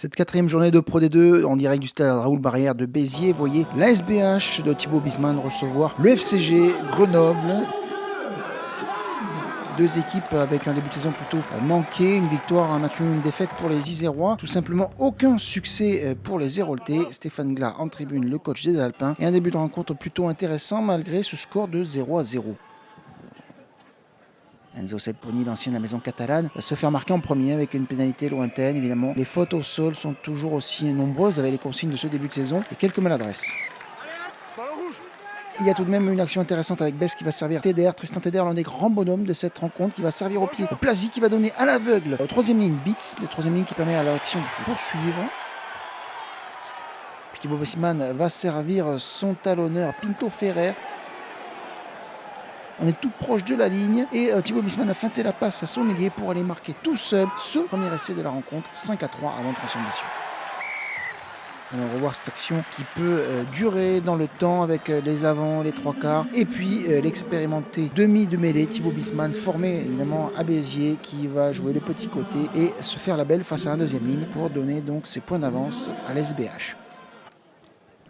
Cette quatrième journée de Pro D2 en direct du stade Raoul Barrière de Béziers, voyez la SBH de Thibaut Bisman recevoir le FCG Grenoble. Deux équipes avec un début de saison plutôt manqué, une victoire, un match nul, une défaite pour les Isérois. Tout simplement aucun succès pour les Héroltais. Stéphane Glas en tribune, le coach des Alpins. Et un début de rencontre plutôt intéressant malgré ce score de 0-0. Enzo Selponi, l'ancien de la maison catalane, va se faire marquer en premier avec une pénalité lointaine. Évidemment, les fautes au sol sont toujours aussi nombreuses avec les consignes de ce début de saison et quelques maladresses. Il y a tout de même une action intéressante avec Bess qui va servir TDR, Tristan TDR, l'un des grands bonhommes de cette rencontre, qui va servir au pied. Plazy qui va donner à l'aveugle. Troisième ligne, Beats, le troisième ligne qui permet à l'action de poursuivre. Puis Thibaut Bisman va servir son talonneur Pinto Ferrer. On est tout proche de la ligne et Thibaut Bisman a feinté la passe à son ailier pour aller marquer tout seul ce premier essai de la rencontre, 5-3 avant transformation. Alors, on va revoir cette action qui peut durer dans le temps avec les avants, les trois quarts et puis l'expérimenté demi de mêlée Thibaut Bisman, formé évidemment à Béziers, qui va jouer le petit côté et se faire la belle face à la deuxième ligne pour donner donc ses points d'avance à l'SBH.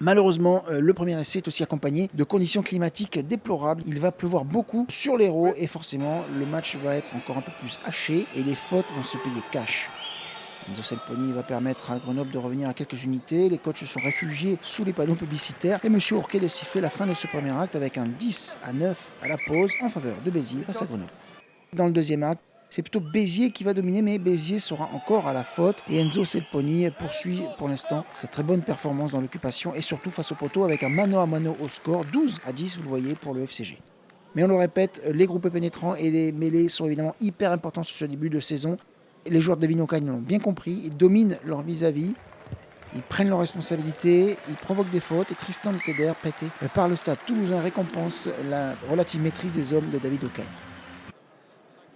Malheureusement, le premier essai est aussi accompagné de conditions climatiques déplorables. Il va pleuvoir beaucoup sur l'Hérault et forcément le match va être encore un peu plus haché et les fautes vont se payer cash. Enzo Selponi va permettre à Grenoble de revenir à quelques unités. Les coachs se sont réfugiés sous les panneaux publicitaires et M. Ourquet de siffler la fin de ce premier acte avec un 10-9 à la pause en faveur de Béziers face à Grenoble. Dans le deuxième acte, c'est plutôt Béziers qui va dominer, mais Béziers sera encore à la faute. Et Enzo Selponi poursuit pour l'instant sa très bonne performance dans l'occupation et surtout face au poteau avec un mano à mano au score, 12-10, vous le voyez, pour le FCG. Mais on le répète, les groupes pénétrants et les mêlées sont évidemment hyper importants sur ce début de saison. Les joueurs de David Ocagne l'ont bien compris, ils dominent leur vis-à-vis, ils prennent leurs responsabilités, ils provoquent des fautes et Tristan Teder, prêté par le stade toulousain, récompense la relative maîtrise des hommes de David Ocagne.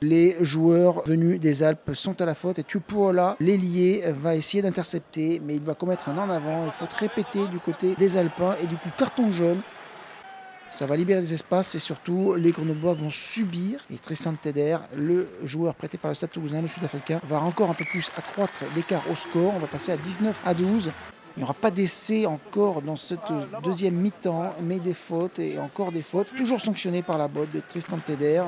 Les joueurs venus des Alpes sont à la faute et Tupuola, l'ailier, va essayer d'intercepter, mais il va commettre un en avant. Il faut répéter du côté des Alpins et du coup carton jaune. Ça va libérer des espaces et surtout les Grenoblois vont subir. Et Tristan Teder, le joueur prêté par le Stade Toulousain, le Sud-Africain, va encore un peu plus accroître l'écart au score. On va passer à 19-12. Il n'y aura pas d'essai encore dans cette deuxième mi-temps, mais des fautes et encore des fautes. Toujours sanctionnées par la botte de Tristan Teder.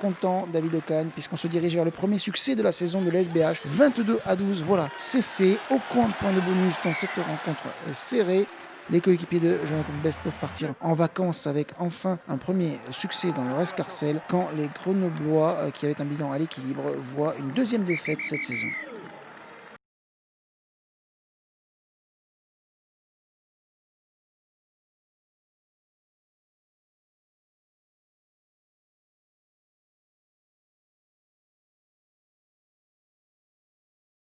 Content David Ocagne puisqu'on se dirige vers le premier succès de la saison de l'SBH. 22-12, voilà, c'est fait. Aucun point de bonus dans cette rencontre serrée. Les coéquipiers de Jonathan Bess peuvent partir en vacances avec enfin un premier succès dans leur escarcelle quand les Grenoblois, qui avaient un bilan à l'équilibre, voient une deuxième défaite cette saison.